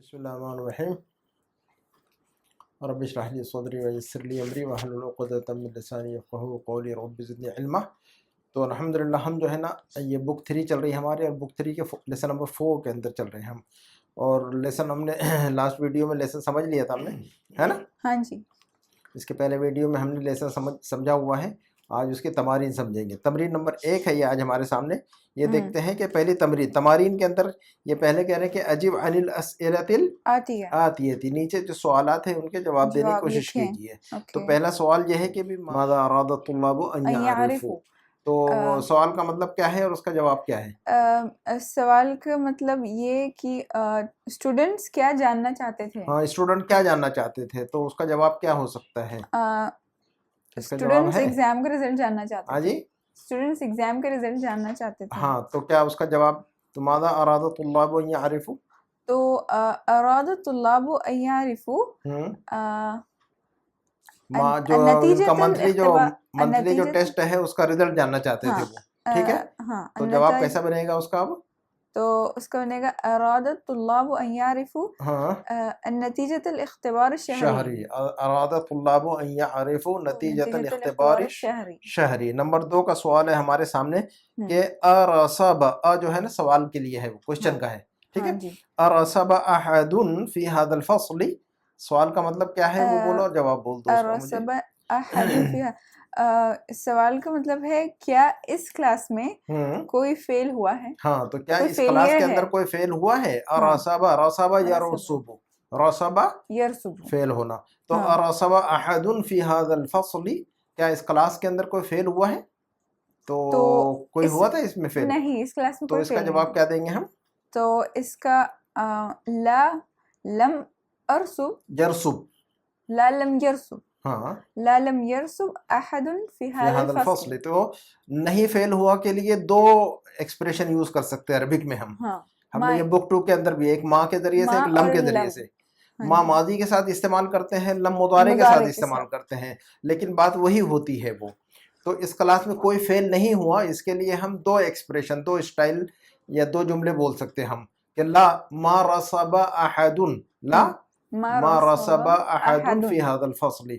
بسم اللہ الرحمن الرحیم رب اشرح لی صدری ویسر لی امری واحلل عقدۃ من لسانی یفقہوا قولی رب زدنی علما۔ تو الحمدللہ ہم جو ہے نا یہ بک 3 چل رہی ہے ہمارے، اور بک 3 کے لیسن نمبر 4 کے اندر چل رہے ہیں ہم، اور لیسن ہم نے لاسٹ ویڈیو میں لیسن سمجھ لیا تھا ہم نے، ہے نا؟ ہاں جی، اس کے پہلے ویڈیو میں ہم نے لیسن سمجھا ہوا ہے، آج اس کی تمارین سمجھیں گے۔ تمرین نمبر 1 ہے یہ آج ہمارے سامنے، یہ دیکھتے ہیں کہ پہلی تمارین کے اندر یہ پہلے کہہ رہے ہیں کہ اجب عن الاسئلۃ آتیتی، نیچے جو سوالات ہیں ان کے جواب دینے کی کوشش کیجیے۔ تو پہلا سوال یہ ہے کہ ماذا اراد الطلاب ان يعرفوا، تو سوال کا مطلب کیا ہے اور اس کا جواب کیا ہے؟ سوال کا مطلب یہ کہ اسٹوڈنٹس کیا جاننا چاہتے تھے۔ ہاں، اسٹوڈنٹ کیا جاننا چاہتے تھے، تو اس کا جواب کیا ہو سکتا ہے؟ اس کا جواب اسٹوڈنٹس ہے ایگزام کا رزلٹ جاننا چاہتے تھے۔ ہاں جی، اسٹوڈنٹس ایگزام کا رزلٹ جاننا چاہتے تھے۔ ہاں، تو کیا اس کا جواب تو ماذا اراد الطلاب ان يعرفوا، تو اراد الطلاب ان يعرفوا جو ان کا نتیجہ منتھلی جو ٹیسٹ ہے اس کا رزلٹ جاننا چاہتے تھے وہ، ٹھیک ہے؟ ہاں، تو جواب کیسا بنے گا اس کا اب؟ تو اس کا بنے گا اراد الطلاب ان يعرفوا ہاں، نتیجة الاختبار الشهري۔ شہری، اراد الطلاب ان يعرفوا نتیجۃ الاختبار شہری۔ نمبر 2 کا سوال ہے ہمارے سامنے کہ ارصب، جو ہے نا سوال کے لیے ہے، وہ کوشچن کا ہے، ٹھیک ہے؟ ارصب احد فی هذا الفصل، سوال کا مطلب کیا ہے وہ بولو اور جواب بول دو اس کا مجھے۔ ارصب احد فی سوال کا مطلب ہے کیا اس کلاس میں کوئی فیل ہوا ہے؟ ہاں، تو کیا اس کلاس کے اندر کوئی فیل ہوا ہے؟ ارصب، رصب یرصب، رصب یرصب فیل ہونا، تو ارصب احد فی هذا الفصل، کیا اس کلاس کے اندر کوئی فیل ہوا ہے؟ تو کوئی ہوا تھا اس میں فیل؟ نہیں، اس کلاس میں تو کوئی اس کا فیل نہیں۔ جواب کیا دیں گے ہم؟ تو اس کا لا لم ارصب، یرصب، لا لم یرصب، ہاں، لا لم یرصب احد فی فی هذا هذا الفصل۔ الفصل، تو نہیں فیل ہوا کے لیے 2 ایکسپریشن یوز کر سکتے ہیں عربک میں ہم نے یہ بک 2 کے اندر بھی، ایک ماں کے ذریعے سے، ایک لم کے ذریعے سے۔ ماں ماضی کے ساتھ استعمال کرتے ہیں، لم مضارع کے ساتھ استعمال کرتے ہیں، لیکن بات وہی ہوتی ہے وہ۔ تو اس کلاس میں کوئی فیل نہیں ہوا، اس کے لیے ہم 2 ایکسپریشن، 2 اسٹائل یا 2 جملے بول سکتے ہیں ہم کہ لا ما رصب احد، لا ما رصب احد فی هذا الفصل،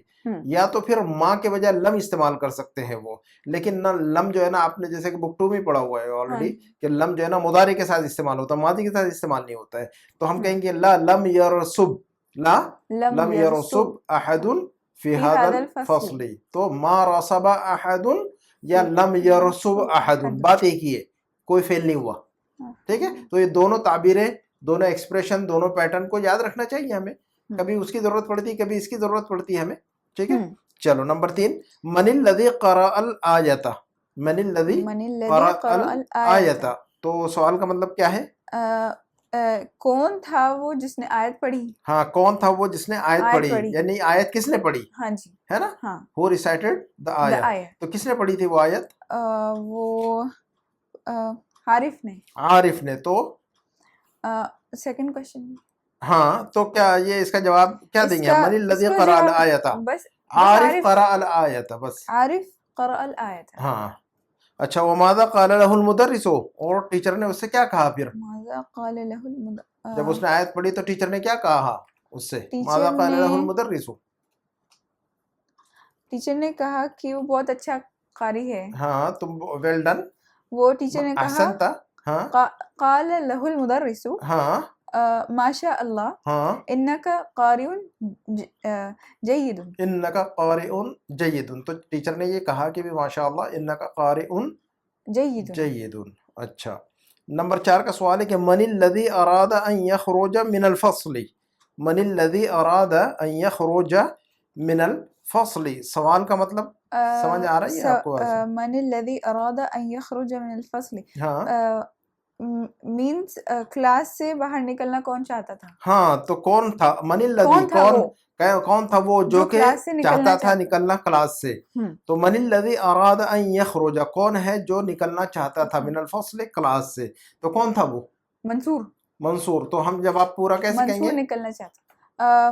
یا تو پھر ماں کے بجائے لم استعمال کر سکتے ہیں وہ، لیکن نہ لم جو ہے نا، آپ نے جیسے کہ بک 2 میں پڑھا ہوا ہے آلریڈی کہ لم جو ہے نا مضارع کے ساتھ استعمال ہوتا ہے، ماضی کے ساتھ استعمال نہیں ہوتا ہے۔ تو ہم کہیں گے لا لم یرصب، لا لم یرصب احد فی هذا الفصل، تو ما رصب احد یا لم یرصب احد، بات ایک ہی ہے، کوئی فیل نہیں ہوا، ٹھیک ہے؟ تو یہ دونوں تعبیریں، دونوں ایکسپریشن، دونوں پیٹرن کو یاد رکھنا چاہیے ہمیں، کبھی اس کی ضرورت پڑتی ہے، کبھی اس کی ضرورت پڑتی ہے ہمیں، ٹھیک ہے؟ چلو نمبر 3، من الذی قرأ الآیۃ، من الذی قرأ الآیۃ، تو سوال کا مطلب کیا ہے؟ کون تھا وہ جس نے آیت پڑھی؟ ہاں، کون تھا وہ جس نے آیت پڑھی، یعنی آیت کس نے پڑھی؟ ہاں جی، ہے نا؟ who recited the ayah، تو کس نے پڑھی تھی وہ آیت؟ وہ عارف نے۔ عارف نے، تو سیکنڈ کوشچن، ہاں، تو کیا یہ اس کا جواب کیا دیں گے؟ من الذی قرأ الآیۃ، بس عارف قرأ الآیۃ، بس عارف قرأ الآیۃ۔ ہاں، اچھا، وماذا قال له المدرس، اور ٹیچر نے اس سے کیا کہا پھر؟ ماذا قال له المدرس، جب اس نے آیت پڑھی تو ٹیچر نے کیا کہا اس سے؟ ماذا قال له المدرس، ٹیچر نے کہا کہ وہ بہت اچھا قاری ہے۔ ہاں، تم ویل ڈن، وہ ٹیچر نے کہا احسنت، ہاں، قال له المدرس ہاں، ما شاء اللہ ہاں، انک قاری جید، انک قارئ جید، تو ٹیچر نے یہ کہا کہ بھی ماشاء اللہ انک قارئ جید، اچھا۔ نمبر 4 کا سوال ہے کہ من الذی اراد ان یخرج من الفصل، من الذی اراد ان یخرج من الفصل، سوال کا مطلب سمجھ آ رہی ہے آپ کو؟ من الذی اراد ان یخرج من الفصل، ہاں، مینس کلاس سے باہر نکلنا کون چاہتا تھا؟ ہاں، تو کون تھا؟ من الذی، کون تھا وہ جو کہ چاہتا تھا نکلنا کلاس سے؟ تو من الذی اراد ان یخرج، کون ہے جو نکلنا چاہتا تھا من الفصل، کلاس سے؟ تو کون تھا وہ؟ منصور، منصور۔ تو ہم جواب پورا کیسے کہیں گے؟ منصور نکلنا چاہتا،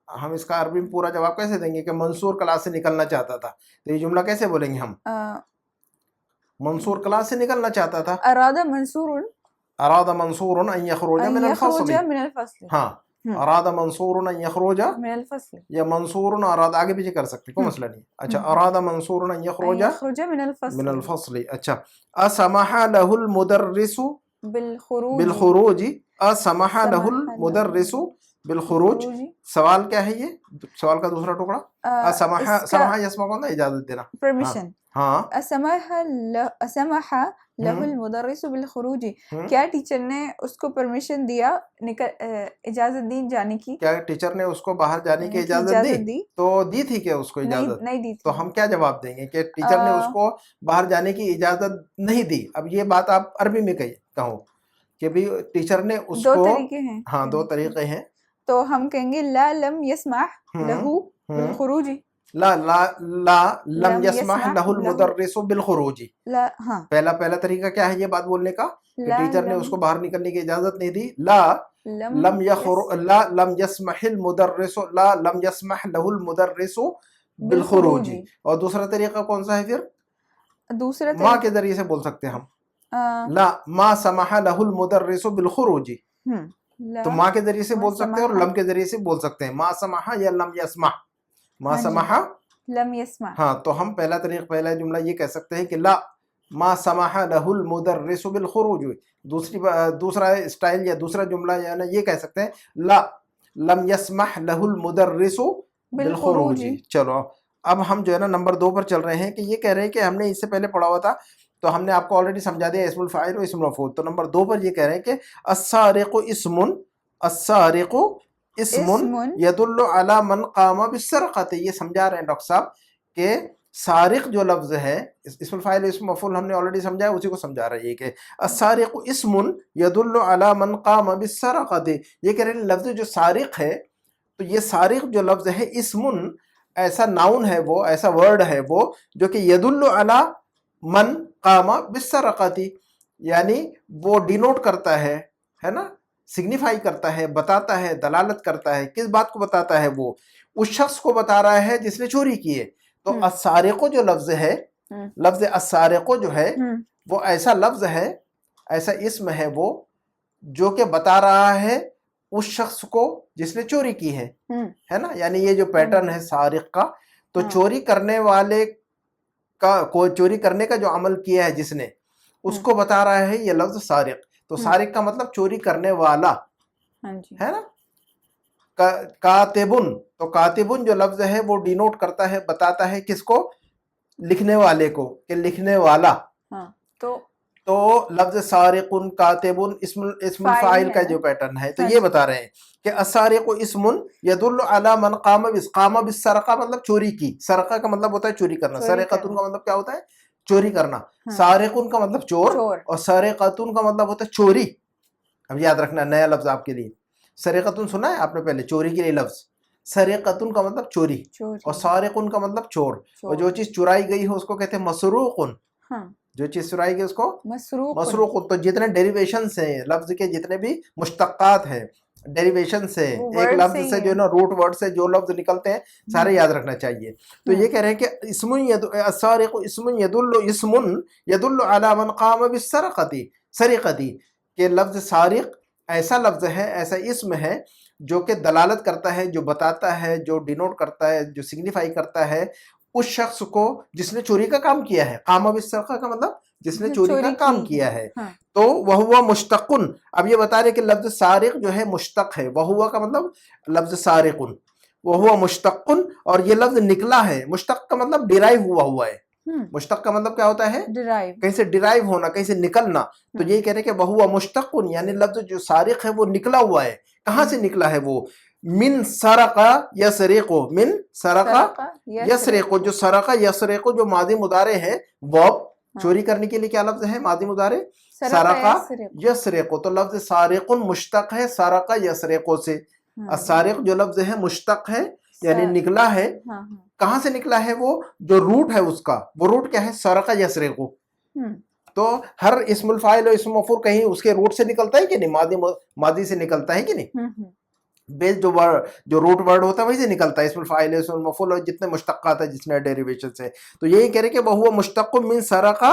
ہم اس کا عربی میں پورا جواب کیسے دیں گے کہ منصور کلاس سے نکلنا چاہتا تھا؟ تو یہ جملہ کیسے بولیں گے ہم؟ منصور کلاس سے نکلنا چاہتا تھا، اراد منصور اراد منصور ان یخرج من الفصل. من الفصل. ہاں اراد منصور ان یخرج من الفصل یا منصور اراد آگے پیچھے کر سکتے کوئی مسئلہ نہیں. اچھا اراد منصور ان یخرج من الفصل. من الفصل. اچھا اسمح له المدرس بالخروج. اسمح له المدرس بالخروج. سوال کیا ہے یہ؟ سوال کا دوسرا ٹکڑا اسمح. سمح یسمح کون تھا؟ اجازت دینا. پرمیشن. ہاں اسمح له المدرس بالخروج. کیا ٹیچر نے اس کو پرمیشن دیا اجازت دی جانے کی؟ کیا ٹیچر نے اس کو باہر جانے کی اجازت دی؟ تو دی تھی کہ اس کو اجازت نہیں دی. تو ہم کیا جواب دیں گے کہ ٹیچر نے اس کو باہر جانے کی اجازت نہیں دی. اب یہ بات آپ عربی میں کہو کہ بھی ٹیچر نے اس کو. دو طریقے ہیں. ہاں دو طریقے ہیں. تو ہم کہیں گے لا لم يسمح له بالخروج. لا لم يسمح له المدرس بالخروج. ہاں پہلا طریقہ کیا ہے یہ بات بولنے کا کہ ٹیچر نے اس کو باہر نکلنے کی اجازت نہیں دی. لم يسمح المدرس. لا لم يسمح له المدرس بالخروج. اور دوسرا طریقہ کون سا ہے پھر؟ دوسرا ماں کے ذریعے سے بول سکتے ہیں ہم. لا ما سمح له المدرس بالخروج. تو ماں کے ذریعے سے بول سکتے ہیں اور لم کے ذریعے سے بول سکتے ہیں. ما سمح یا لم يسمح. ما سمح لم يسمح. ہاں تو ہم پہلا جملہ یہ کہہ سکتے ہیں کہ لا ما سمح له المدرس بالخروج. دوسرا اسٹائل یا دوسرا جملہ یعنی یہ کہہ سکتے ہیں لا لم يسمح له المدرس بالخروج. چلو اب ہم جو ہے نا نمبر 2 پر چل رہے ہیں کہ یہ کہہ رہے ہیں کہ ہم نے اس سے پہلے پڑھا ہوا تھا تو ہم نے آپ کو آلریڈی سمجھا دیا اسم الفاعل و اسم المفعول. تو نمبر 2 پر یہ کہہ رہے ہیں کہ السارق اسم. السارق اسم يدل على من قام بالسرقة. یہ سمجھا رہے ہیں ڈاکٹر صاحب کہ سارق جو لفظ ہے اسم الفاعل اسم مفعول ہم نے آلریڈی سمجھا ہے اسی کو سمجھا رہے ہیں کہ السارق اسم يدل على من قام بالسرقة. یہ کہہ رہے ہیں لفظ جو سارق ہے تو یہ سارق جو لفظ ہے اسم ایسا ناؤن ہے وہ ایسا ورڈ ہے وہ جو کہ يدل على من قام بالسرقة یعنی وہ ڈینوٹ کرتا ہے نا سگنیفائی کرتا ہے بتاتا ہے دلالت کرتا ہے. کس بات کو بتاتا ہے؟ وہ اس شخص کو بتا رہا ہے جس نے چوری کی ہے. تو السارق جو لفظ ہے لفظ السارق جو ہے وہ ایسا لفظ ہے ایسا اسم ہے وہ جو کہ بتا رہا ہے اس شخص کو جس نے چوری کی ہے نا. یعنی یہ جو پیٹرن ہے سارق کا تو چوری کرنے والے کا کوئی چوری کرنے کا جو عمل کیا ہے جس نے اس کو بتا رہا ہے یہ لفظ سارق. تو سارق کا مطلب چوری کرنے والا ہے نا. کاتبن تو کاتبن جو لفظ ہے وہ ڈینوٹ کرتا ہے بتاتا ہے کس کو؟ لکھنے والے کو کہ لکھنے والا. تو لفظ سارقن کاتبن اسم الفاعل کا جو پیٹرن ہے تو یہ بتا رہے ہیں کہ السارق اسم يدل على من قام بالسرقہ مطلب چوری کی. سرقہ کا مطلب ہوتا ہے چوری کرنا. سرقتن کا مطلب کیا ہوتا ہے؟ چوری کرنا. سارقن کا مطلب چور اور سرقتن کا مطلب ہوتا ہے چوری. اب یاد رکھنا نیا لفظ آپ کے لیے. سرقتن سنا ہے آپ نے پہلے چوری کے لیے لفظ. سرقتن کا مطلب چوری اور سارقن کا مطلب چور. اور جو چیز چرائی گئی ہو اس کو کہتے ہیں مسروقن. جو چیز چرائی گئی اس کو مسروقن. تو جتنے ڈیریویشنز ہیں لفظ کے جتنے بھی مشتقات ہیں ڈیریویشن سے ایک لفظ سے جو ہے نا روٹ ورڈ سے جو لفظ نکلتے ہیں سارے یاد رکھنا چاہیے. تو یہ کہہ رہے ہیں کہ اسم السارق اسم يدل على من قام بالسرقة سرقتی کہ لفظ سارق ایسا لفظ ہے ایسا اسم ہے جو کہ دلالت کرتا ہے جو بتاتا ہے جو ڈینوٹ کرتا ہے جو سگنیفائی کرتا ہے اس شخص کو جس نے چوری کا کام کیا ہے. قام بالسرقہ کا مطلب جس نے چوری کا کام کیا ہے. تو وہوا مشتقن. اب یہ بتا رہے کہ لفظ سارق جو ہے مشتق ہے. وہوا کا مطلب لفظ سارقن وہوا مشتقن اور یہ لفظ نکلا ہے. مشتق کا مطلب ڈیرائیو ہوا ہے. مشتق کا مطلب کیا ہوتا ہے؟ کہیں سے ڈیرائیو ہونا کہیں سے نکلنا. تو یہ کہہ رہے کہ وہوا مشتقن یعنی لفظ جو سارق ہے وہ نکلا ہوا ہے. کہاں سے نکلا ہے وہ؟ من سرقہ یسرق. من سرقہ یسرق. جو سرقہ یسرق جو ماضی مضارع ہے ورب چوری کرنے کے لیے کیا لفظ ہے ماضی مضارع؟ سرقہ یسرق. تو لفظ سارق مشتق ہے سرقہ یسرق سے. السارق جو لفظ ہے مشتق ہے یعنی نکلا ہے. کہاں سے نکلا ہے وہ؟ جو روٹ ہے اس کا وہ روٹ کیا ہے؟ سرقہ یسرق. تو ہر اسم الفاعل اور اسم مفعول کہیں اس کے روٹ سے نکلتا ہے کہ نہیں؟ ماضی سے نکلتا ہے کہ نہیں؟ بیس جو روٹ ورڈ ہوتا ہے وہی سے نکلتا ہے. اسم الفاعل اسم المفعول اور جتنے مشتقات ہیں جتنے ڈیریویشن سے. تو یہی کہہ رہے کہ وہ مشتق من سرقہ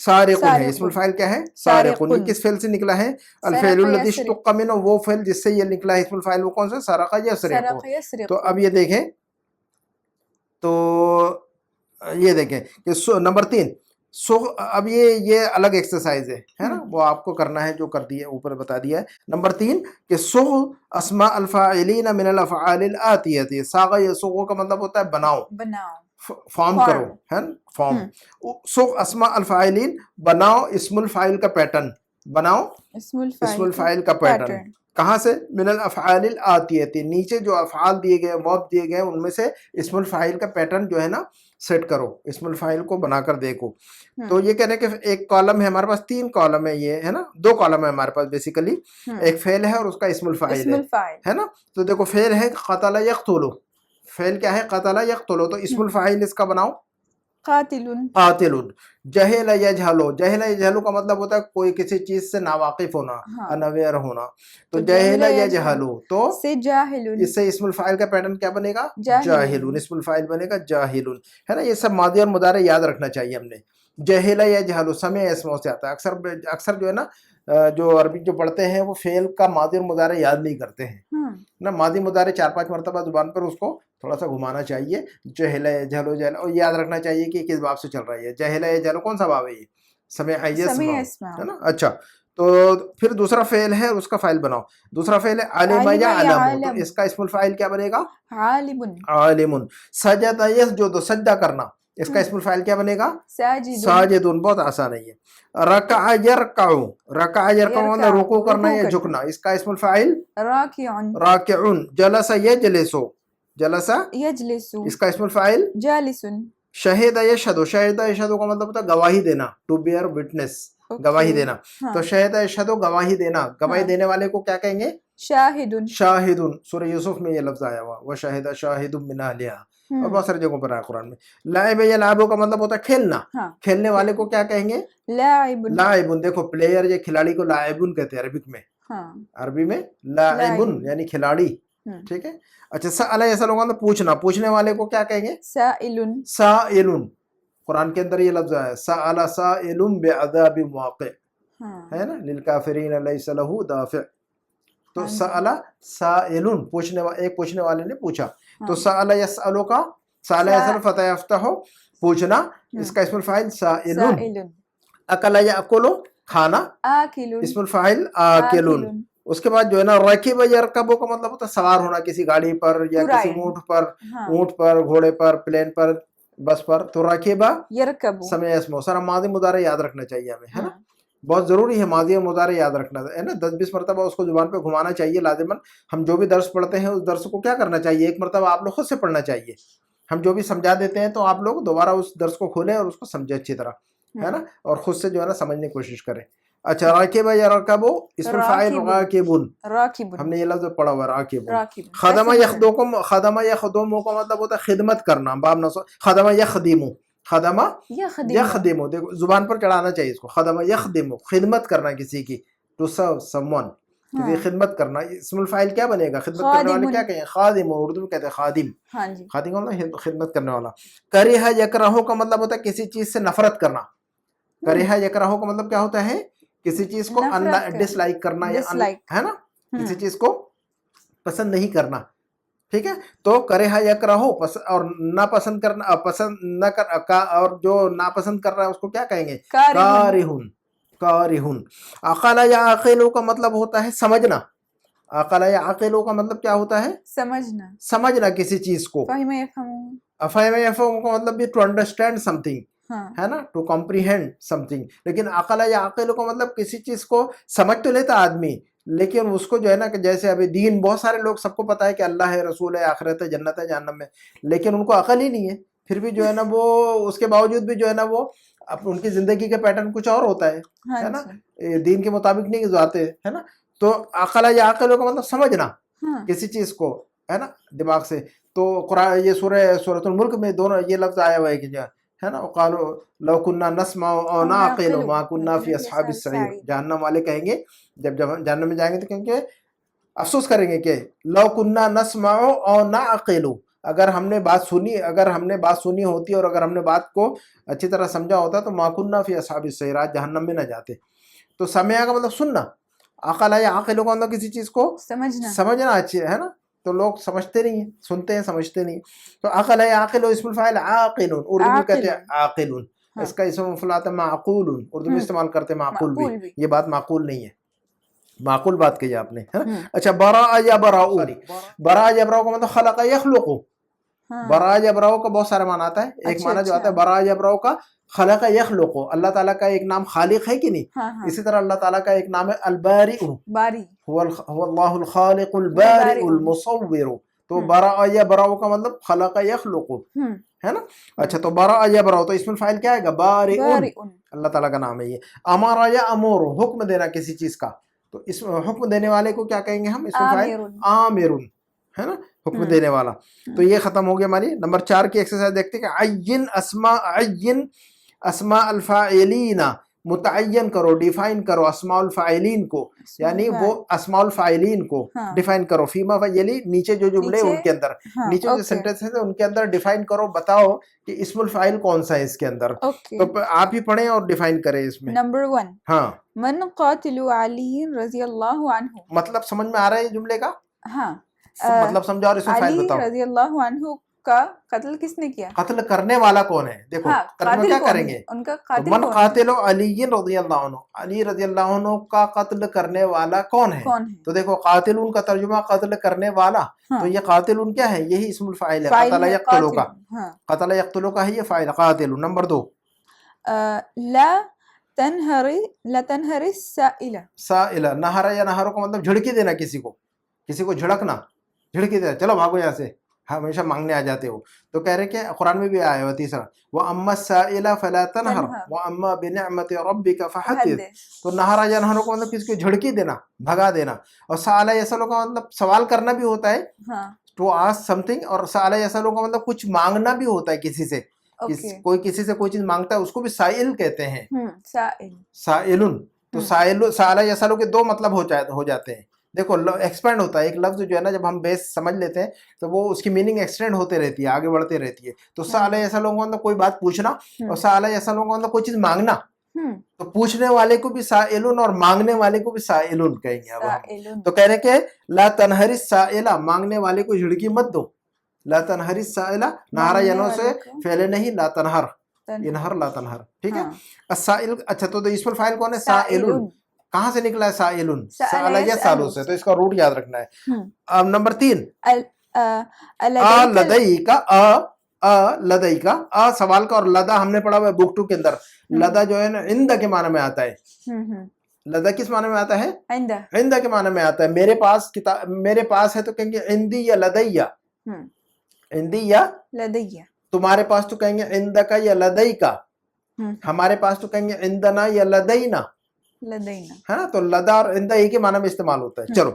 سارقن ہے، اسم الفاعل کیا ہے؟ سارقن. یہ کس فعل سے نکلا ہے؟ الفعل الذی اشتق منہ، وہ فعل جس سے یہ نکلا ہے اسم الفاعل، وہ کون سا؟ سرق یسرق. تو اب یہ دیکھیں، تو یہ دیکھیں کہ نمبر 3 اب یہ الگ ایکسرسائز ہے نا، وہ آپ کو کرنا ہے جو کر دیا اوپر بتا دیا ہے. نمبر 3 کہ صغ اسماء الفاعلین من الافعال الاتیہ. صاغ یصغ کا مطلب ہوتا ہے بناؤ، فارم کرو، ہے نا، فارم. صغ اسماء الفاعلین، بناؤ اسم الفاعل کا پیٹرن، بناؤ اسم الفاعل کا پیٹرن. کہاں سے؟ من الافعال الاتیہ، نیچے جو افعال دیے گئے، ورب دیے گئے، ان میں سے اسم الفاعل کا پیٹرن جو ہے نا سیٹ کرو، اسم الفاعل کو بنا کر دیکھو. تو یہ کہنے کہ ایک کالم ہے ہمارے پاس، 3 کالم ہے، یہ ہے نا 2 کالم ہے ہمارے پاس بیسیکلی. ایک فعل ہے اور اس کا اسم الفاعل ہے نا. تو دیکھو فعل ہے قتل یقتل، فعل کیا ہے؟ قتل یقتل. تو اسم الفاعل اس کا بناؤ قاتل. جہل یجہل، جہل یجہل کا مطلب ہوتا ہے کوئی کسی چیز سے ناواقف ہونا، انویئر ہونا. تو جہل یجہل، تو اس سے اسم الفاعل کا پیٹرن کیا بنے گا؟ جاہلون. اسم الفاعل بنے گا جاہلون، ہے نا. یہ سب ماضی اور مضارع یاد رکھنا چاہیے ہم نے. جہل یجہل سمع اسموں سے آتا ہے. اکثر جو ہے نا جو عربی جو پڑھتے ہیں وہ فعل کا ماضی اور مضارع یاد نہیں کرتے ہیں نا. ماضی مضارع 4-5 مرتبہ زبان پر اس کو تھوڑا سا گھمانا چاہیے. جہل یجہل، جہل، اور یاد رکھنا چاہیے کہ کس باب سے چل رہی ہے. جہل یجہل کون سا باب ہے؟ یہ سمع یسمع، ہے نا. اچھا، تو پھر دوسرا فعل ہے، اس کا فاعل بناؤ. دوسرا فعل ہے علم یعلم، تو اس کا اسم الفاعل کیا بنے گا؟ عالم. سجد یسجد، سجدہ کرنا، اس کا اسم الفاعل کیا بنے گا؟ ساجدون. بہت آسان ہے یہ. رکع یرکع، رکع یرکع مطلب رکوع کرنا یا جھکنا، اس کا اسم الفاعل راکعون. جلس یجلس، جلس یجلس، اس کا اسم الفاعل جالسون. شہد یشہد، شہد یشہد کا مطلب ہوتا ہے گواہی دینا، ٹو بیئر وٹنس، گواہی دینا. تو شہد یشہد گواہی دینا، گواہی دینے والے کو کیا کہیں گے؟ شاہدون. شاہدون سورہ یوسف میں یہ لفظ آیا ہوا، وہ شاہد شاہد من اہلہا، اور بہت ساری جگہوں پر آیا قرآن میں. لعب یلعب کا مطلب ہوتا ہے کھیلنا، کھیلنے والے کو کیا کہیں گے؟ لاعبون. لاعبون، دیکھو پلیئر یا کھلاڑی کو لاعبون کہتے ہیں عربک میں، عربی میں لاعبون یعنی کھلاڑی. ٹھیک ہے. اچھا، سأل یسأل کا مطلب پوچھنا، پوچھنے والے کو کیا کہیں گے؟ سائلون. سائلون قرآن کے اندر یہ لفظ ہے، سأل سائل بعذاب واقع، ہے نا، للکافرین لیس لہ دافع. تو سأل سائلون، ایک پوچھنے والے نے پوچھا. تو سأل یسأل کا، سأل یسأل فتح یفتح، پوچھنا، اس کا اسم الفاعل سائلون. اکل یاکل، کھانا، اسم الفاعل آکلون. اس کے بعد جو ہے نا رکب یرکب کا مطلب ہوتا ہے سوار ہونا کسی گاڑی پر یا کسی اونٹ پر، گھوڑے پر، پلین پر، بس پر. تو رکب یرکب سمع اسمہ. سارا ماضی مضارع یاد رکھنا چاہیے ہمیں، ہے نا. بہت ضروری ہے ماضی اور مضارع یاد رکھنا، ہے نا. 10-20 مرتبہ اس کو زبان پہ گھمانا چاہیے لازماً. ہم جو بھی درس پڑھتے ہیں اس درس کو کیا کرنا چاہیے؟ ایک مرتبہ آپ لوگ خود سے پڑھنا چاہیے. ہم جو بھی سمجھا دیتے ہیں تو آپ لوگ دوبارہ اس درس کو کھولیں اور اس کو سمجھیں اچھی طرح، ہے نا، اور خود سے جو ہے نا سمجھنے کی کوشش کریں. اچھا، راکب یا رکب، اسم الفاعل راکبون، ہم نے یہ لفظ پڑھا ہوا راکبون. خدم یخدم، خدم یخدم کا مطلب ہوتا ہے خدمت کرنا، باب نصب. خدم یخدم، خدم یخدم، دیکھو زبان پر چڑھانا چاہیے اس کو. خدم یخدم، خدمت کرنا کسی کی، ٹو سرو سم ون، کسی خدمت کرنا. اسم الفاعل کیا بنے گا؟ خدمت کرنے والے کیا کہیں؟ خادم، اردو میں کہتے ہیں خادم. خادم کا مطلب خدمت کرنے والا. کرہ یکرہ کا مطلب ہوتا ہے کسی چیز سے نفرت کرنا. کرہ یکرہ کا مطلب کیا ہوتا ہے؟ کسی چیز کو ڈس لائک کرنا، ہے نا، کسی چیز کو پسند نہیں کرنا. ٹھیک ہے. تو کرہ یکرہ، اور ناپسند کرنا، پسند نہ کر، اور جو ناپسند کر رہا ہے اس کو کیا کہیں گے؟ کارہون. کارہون. عقل یا عاقل کا مطلب ہوتا ہے سمجھنا. عقل یا عاقل کا مطلب کیا ہوتا ہے؟ سمجھنا. سمجھنا کسی چیز کو. فہم یفہم کا مطلب بھی ٹو انڈرسٹینڈ سم تھنگ، ہے نا، ٹو کمپریہینڈ سم تھنگ. لیکن عقل یا عاقل کا مطلب کسی چیز کو سمجھ تو لیتا آدمی، لیکن اس کو جو ہے نا کہ جیسے ابھی دین، بہت سارے لوگ، سب کو پتا ہے کہ اللہ ہے، رسول ہے، آخرت ہے، جنت ہے، جہنم ہے، لیکن ان کو عقل ہی نہیں ہے. پھر بھی جو ہے نا وہ اس کے باوجود بھی جو ہے نا وہ ان کی زندگی کا پیٹرن کچھ اور ہوتا ہے نا، دین کے مطابق نہیں گزارتے، ہے نا. تو عقل یا عاقل کا مطلب سمجھنا کسی چیز کو، ہے نا، دماغ سے. تو قرآن، یہ سورۃ الملک میں دونوں یہ لفظ آیا ہوا ہے کہ ہے نا، قالوا لو كنا نسمع او نعقل ما كنا في اصحاب السعير. جہنم والے کہیں گے جب جہنم میں جائیں گے تو کہیں گے، افسوس کریں گے کہ لو كنا نسمع او نعقل، اگر ہم نے بات سنی ہوتی اور اگر ہم نے بات کو اچھی طرح سمجھا ہوتا تو ما کننا فی اصحاب السعیرات، جہنم میں نہ جاتے. تو سمع کا مطلب سننا، عقل یا عاقل کا مطلب کسی چیز کو سمجھنا اچھی ہے نا. تو لوگ سمجھتے نہیں ہیں، سنتے ہیں سمجھتے نہیں. تو عقل ہے عاقل، اسم الفاعل عاقل، اردو میں کہتے ہیں عاقل. اس کا اسم مفعول آتا ہے معقول، اردو میں استعمال کرتے ہیں معقول بھی. یہ بات معقول نہیں ہے، معقول بات کہی آپ نے. اچھا براء یا براؤ، براء یا براؤ کا مطلب خلق یخلق. براء یا براؤ کا بہت سارا معنی آتا ہے. ایک معنی جو آتا ہے براء یا براؤ کا خلق یخلق، اللہ تعالیٰ کا ایک نام خالق ہے کہ نہیں. اسی طرح اللہ تعالیٰ کا ایک نام ہے الباری، هو اللہ الخالق البارئ المصور. تو براء یا براؤ کا مطلب خلق یخلق ہے نا. اچھا تو براء یا براؤ تو اسم الفاعل کیا ہے گا؟ بارئ، اللہ تعالیٰ کا نام ہے یہ. امر یا امور، حکم دینا کسی چیز کا، تو اس حکم دینے والے کو کیا کہیں گے ہم؟ اسم الفاعل آمر ہے نا، حکم دینے والا. تو یہ ختم ہو گیا ہماری. نمبر 4 کی ایکسرسائز دیکھتے ہیں کہ عین اسماء الفاعلین، متعین کرو، ڈیفائن کرو اسماء الفاعلین کو، یعنی وہ اسماء الفاعلین کو ڈیفائن کرو. فیما فیلی، نیچے جو جملے ان کے اندر، نیچے جو سینٹنس ہیں ان کے اندر ڈیفائن کرو، بتاؤ کہ اسم الفاعل کون سا ہے اس کے اندر. تو آپ ہی پڑھیں اور ڈیفائن کریں اس میں. نمبر 1 ہاں، من قاتل علی رضی اللہ عنہ. مطلب سمجھ میں آ رہا ہے یہ جملے کا؟ ہاں، مطلب سمجھا اور اسم فاعل بتاؤ. علی رضی اللہ عنہ کا قتل کس نے کیا؟ قتل کرنے والا کون ہے؟ دیکھو ترجمہ کیا کریں گے. ان کا قاتل من قاتل علی رضی اللہ عنہ، علی رضی اللہ عنہ کا قتل کرنے والا کون ہے؟ تو دیکھو قاتل ان کا ترجمہ قتل کرنے والا، تو یہ قاتل ان کیا ہے؟ یہی اسم الفاعل ہے، قتل یقتل کا. قتل یقتل کا ہے یہ فاعل قاتل. نمبر 2 لا تنہر السائلہ. سائلہ، نہر یا نہروں کا مطلب جھڑکی دینا، کسی کو جھڑکنا، جھڑکی دینا، چلو بھاگو یہاں سے، ہمیشہ مانگنے آ جاتے ہو. تو کہہ رہے کہ قرآن میں بھی آیا ہوا تیسرا، وَأَمَّا السَّائِلَ فَلَا تَنْهَرْ وَأَمَّا بِنِعْمَةِ رَبِّكَ فَحَدِّثْ. تو نہرا یا نہروں کا مطلب کسی کو جھڑکی دینا، بھگا دینا. اور سألہ یسألو کا مطلب سوال کرنا بھی ہوتا ہے، ٹو آسک سم تھنگ. اور سألہ یسألو کا مطلب کچھ مانگنا بھی ہوتا ہے کسی سے. کوئی کسی سے کوئی چیز مانگتا ہے اس کو بھی سائل کہتے ہیں، سائلن. تو سألہ یسألو کے 2 مطلب ہو جاتے ہیں. دیکھو ایکسپینڈ ہوتا ہے ایک لفظ جو ہے نا، جب ہم بیس سمجھ لیتے ہیں تو وہ اس کی میننگ ایکسٹینڈ ہوتے رہتی ہے، آگے بڑھتے رہتی ہے. تو سألہ یسألو کا مطلب کوئی بات پوچھنا، اور سألہ یسألو کا مطلب کوئی چیز مانگنا. تو پوچھنے والے کو بھی سائلن اور مانگنے والے کو بھی سائلن کہیں گے. اب ہم تو کہہ رہے کہ لا تنہر السائلہ، مانگنے والے کو جھڑکی مت دو. لا تنہر السائلہ، نہرا ینوں سے پھیلے نہیں، لا تنہر، انہر لا تنہر. ٹھیک ہے. السائل، اچھا تو اسم الفاعل کون ہے؟ سائلن. کہاں سے نکلا ہے سائلن؟ سألہ یا سالو سے. تو اس کا روٹ یاد رکھنا ہے. اب نمبر 3 لدئی کا، لدئی کا سوال کا، اور لدا ہم نے پڑھا ہوا ہے بک 2 کے اندر. لدا جو ہے نا عند کے معنی میں آتا ہے. لدا کس معنی میں آتا ہے؟ عند کے معنی میں آتا ہے. میرے پاس کتاب، میرے پاس ہے تو کہیں گے عندی یا لدیہ، عندی یا لدیہ. تمہارے پاس تو کہیں گے عندک یا لدئی کا. ہمارے پاس تو کہیں گے عندنا یا لدینا، ہے نا. تو لدا اور عندہ ایک ہی معنی میں استعمال ہوتا ہے. چلو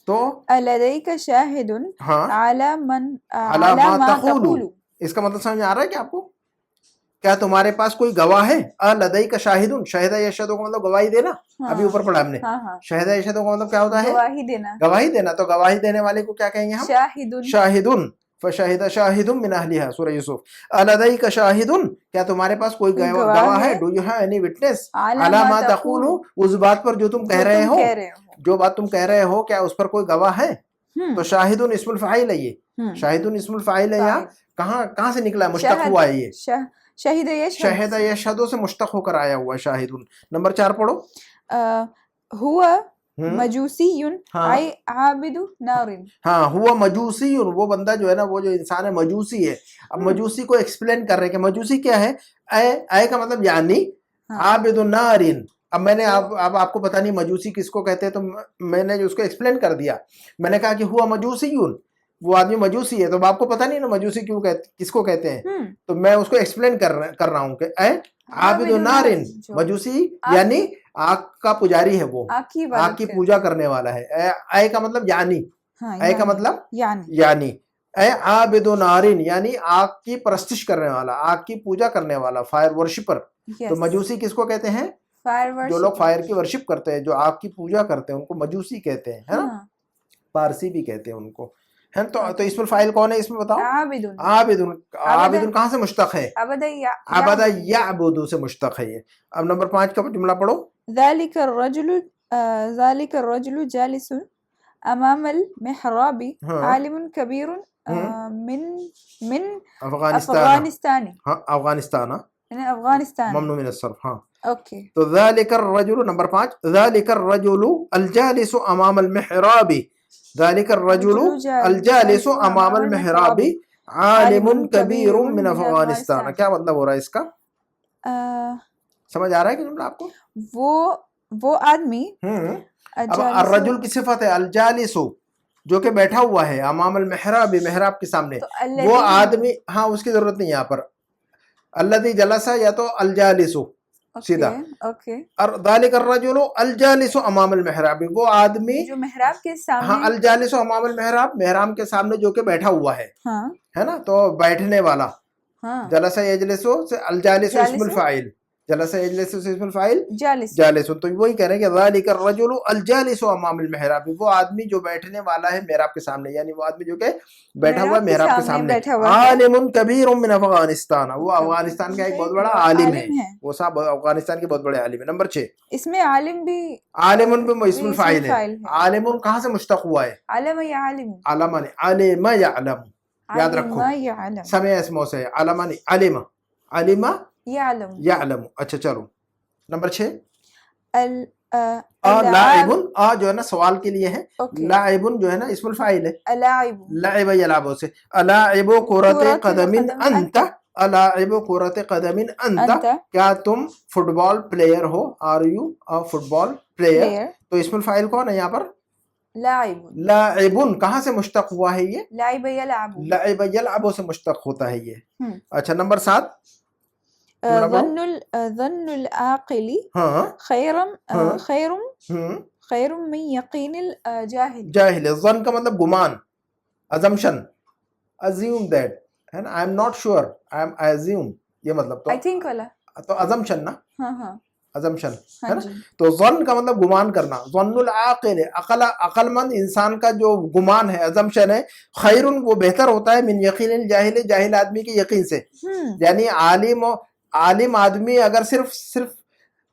تو لدیک شاہد علی ما تقول. اس کا مطلب سمجھ آ رہا ہے کہ آپ کو؟ کیا تمہارے پاس کوئی گواہ ہے؟ لدیک شاہد، شہد یشہد کا مطلب گواہی دینا. ابھی اوپر پڑھا ہم نے. شہد یشہد کا مطلب کیا ہوتا ہے؟ گواہی دینا. تو گواہی دینے والے کو کیا کہیں گے ہم؟ شاہدن. فشہد شاہد من اہلہا، سورہ یوسف. لدیک شاہد، کیا تمہارے پاس کوئی گواہ ہے؟ Do you have any witness علی ما تقول، اس بات پر جو تم کہہ رہے ہو، جو بات تم کہہ رہے ہو کیا اس پر کوئی گواہ ہے؟ تو شاہدن اسم الفاعل ہے. یہ شاہدن اسم الفاعل ہے. یا کہاں سے نکلا ہے؟ مشتق ہوا ہے یہ. شہد یشہد سے مشتق ہو کر آیا ہوا ہے شاہدن. نمبر 4 پڑھو. ہوا مجوسی عابد نار. ہاں، ہوا مجوسی، وہ بندہ جو ہے نا، وہ جو انسان ہے مجوسی ہے. اب مجوسی کو ایکسپلین کر رہے ہیں کہ مجوسی کیا ہے. اے کا مطلب یعنی، عابد نار. اب میں نے اب آپ کو پتہ نہیں مجوسی کس کو کہتے ہیں، تو میں نے اس کو ایکسپلین کر دیا. میں نے کہا کہ ہوا مجوسی، وہ آدمی مجوسی ہے. تو آپ کو پتہ نہیں نا مجوسی کیوں کس کو کہتے ہیں. تو میں اس کو ایکسپلین کر رہا ہوں کہ اے عابد نار، مجوسی یعنی آگ کا پجاری ہے، وہ آگ کی پوجا کرنے والا ہے. اے کا مطلب یعنی، اے کا مطلب یعنی، اے عابد نارین یعنی آگ کی پرستش کرنے والا، آگ کی پوجا کرنے والا، فائر ورشپر. تو مجوسی کس کو کہتے ہیں؟ جو لوگ فائر کی ورشپ کرتے ہیں، جو آگ کی پوجا کرتے ہیں، ان کو مجوسی کہتے ہیں، ہے نا. پارسی بھی کہتے ہیں ان کو. ہے تو اسم الفاعل کون ہے اس میں بتاؤ؟ عابدun. عابدن. عابدن کہاں سے مشتق ہے؟ عبد یعبد سے مشتق ہے یہ. اب نمبر 5 کا جملہ پڑھو. ذلك الرجل جالس امام المحراب عالم كبير من افغانستان. ہاں افغانستان یعنی افغانستان ممنوع من الصرف. ہاں اوکے. تو ذلك الرجل نمبر 5 ذلك الرجل الجالس امام المحراب. ذلك الرجل الجالس امام المحراب عالم كبير من افغانستان. کیا مطلب ہو رہا ہے اس کا؟ سمجھ آ رہا ہے کہ جملہ آپ کو؟ وہ آدمی اب الرجل کی صفت ہے الجالس جو کہ بیٹھا ہوا ہے امام المحراب محراب کے سامنے. وہ آدمی ہاں اس کی ضرورت نہیں یہاں پر. الذي جلس یا تو الجالس سیدھا. اور ذالک الرجل الجالس امام المحراب وہ آدمی جو محراب کے سامنے. ہاں الجالس امام المحراب محراب کے سامنے جو کہ بیٹھا ہوا ہے. ہے نا تو بیٹھنے والا. جلس یجلس سے الجالس اسم الفاعل. جلس یجلس سے اسم الفاعل جالس. تو وہی کہہ رہے ہیں کہ ذالک الرجل الجالس امام المحراب وہ آدمی جو بیٹھنے والا ہے محراب کے سامنے یعنی وہ آدمی جو کہ بیٹھا ہوا ہے محراب کے سامنے. عالم کبیر من افغانستان وہ افغانستان کا ایک بہت بڑا عالم ہے. وہ صاحب افغانستان کے بہت بڑے عالم ہے. نمبر 6 اس میں عالم بھی اسم الفاعل ہے. عالم کہاں سے مشتق ہوا ہے؟ علم یعلم. علم علم یعلم یاد رکھو سمع اسموں سے. علم علم علم یعلم. اچھا چلو نمبر 6 لاعبن جو ہے نا سوال کے لیے ہے. لاعبن جو ہے نا اسم الفاعل ہے. لعب یلعب سے. الاعب کرۃ قدم انت. الاعب کرۃ قدم انت کیا تم فٹ بال پلیئر ہو؟ Are you football player. تو اسم الفاعل کون ہے یہاں پر؟ لاعب. لاعبن کہاں سے مشتق ہوا ہے یہ؟ لعب یلعب. لعب یلعب سے مشتق ہوتا ہے یہ. اچھا نمبر 7 ظن العاقل خیر من یقین الجاہل. جاہل ظن کا مطلب گمان assumption assume that ہے نا. I am not sure I assume یہ مطلب تو I think والا تو assumption نا. ہاں assumption ہے نا. تو ظن کا مطلب گمان کرنا. ظن العاقل عقل مند انسان کا جو گمان ہے assumption ہے. خیر وہ بہتر ہوتا ہے من یقین الجاہل جاہل آدمی کے یقین سے. یعنی عالم آدمی اگر صرف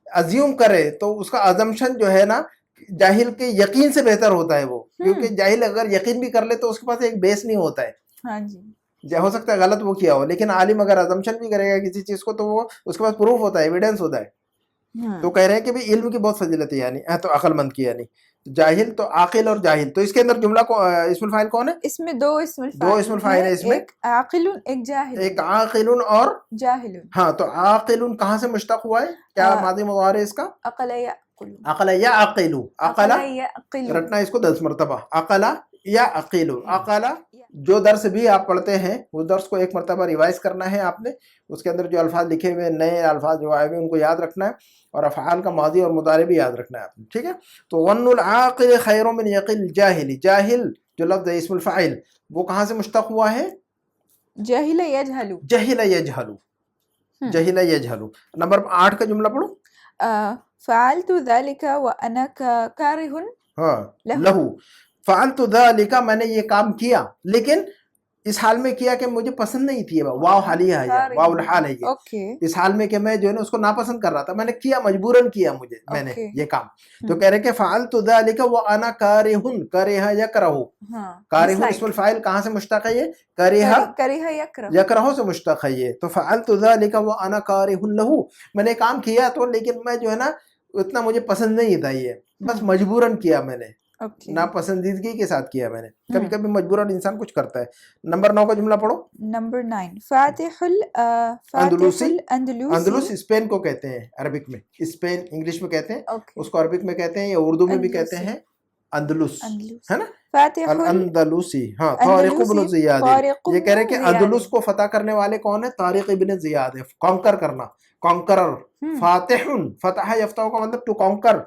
ازیوم کرے تو اس کا ازمپشن جو ہے نا جاہل کے یقین سے بہتر ہوتا ہے وہ. کیونکہ جاہل اگر یقین بھی کر لے تو اس کے پاس ایک بیس نہیں ہوتا ہے. ہاں جی ہو سکتا ہے غلط وہ کیا ہو لیکن عالم اگر ازمپشن بھی کرے گا کسی چیز کو تو وہ اس کے پاس پروف ہوتا ہے ایویڈنس ہوتا ہے. تو کہہ رہے ہیں کہ بھی علم کی بہت فضیلت ہے یعنی تو عقل مند کی یعنی جاہل تو عاقل اور جاہل. تو اس کے اندر جملہ کو اسم الفاعل کون ہے؟ اس میں دو اسم الفاعل ہے اس میں. ایک عاقل ایک جاہل. ایک عاقل اور جاہل. ہاں تو عاقل کہاں سے مشتق ہوا ہے؟ کیا ماضی مضارع اس کا؟ عقل یعقل. عقل یعقل. عقل یعقل رٹنا اس کو 10 مرتبہ. عقل یعقل. عقل جو درس بھی آپ پڑھتے ہیں اس درس کو ایک مرتبہ ریوائز کرنا ہے آپ نے. اس کے اندر جو الفاظ لکھے ہوئے نئے الفاظ جو آئے ہوئے ان کو یاد رکھنا ہے اور افعال کا ماضی اور مضارع بھی یاد رکھنا ہے آپ نے. ٹھیک ہے. تو ظن العاقل خیر من یقین الجاہل. جاہل جو لفظ ہے اسم الفاعل وہ کہاں سے مشتق ہوا ہے؟ جہل یجہل. جہل یجہل. جہل یجہل. نمبر 8 کا جملہ پڑھو. فعلت ذلك وانا کارہ لہو. فعلت ذلك میں نے یہ کام کیا لیکن اس حال میں کیا کہ مجھے پسند نہیں تھی. واو حالیہ ہے یہ واو الحال ہے یہ. اس حال میں کہ میں جو ہے نا اس کو ناپسند کر رہا تھا میں نے کیا مجبوراً کیا میں نے یہ کام. تو کہہ رہے کہ فعلت ذلك وانا کارہ. کارہ یکرہ. کارہ اسم الفاعل کہاں سے مشتق ہے یہ؟ کارہ یکرہ سے مشتق ہے یہ. تو فعلت ذلك وانا کارہ لہو میں نے کام کیا تو لیکن میں جو ہے نا اتنا مجھے پسند نہیں تھا یہ بس مجبوراً کیا میں نے. ناپسندیدگی کے ساتھ کیا میں نے. کبھی کبھی مجبوراً انسان کچھ کرتا ہے. نمبر 9 کا جملہ پڑھو. نمبر 9 فاتح الاندلس. اندلس اسپین کو کہتے ہیں عربک میں. اسپین انگلش میں کہتے ہیں اس کو عربک میں کہتے ہیں یا اردو میں بھی کہتے ہیں اندلس ہے نا. فاتح الاندلسی. ہاں طارق بن زیاد. یہ کہہ رہے کہ اندلس کو فتح کرنے والے کون ہیں؟ طارق بن زیاد ہے. کانکر کرنا کانکرر. فاتح فتح یفتح کا مطلب ٹو کانکر.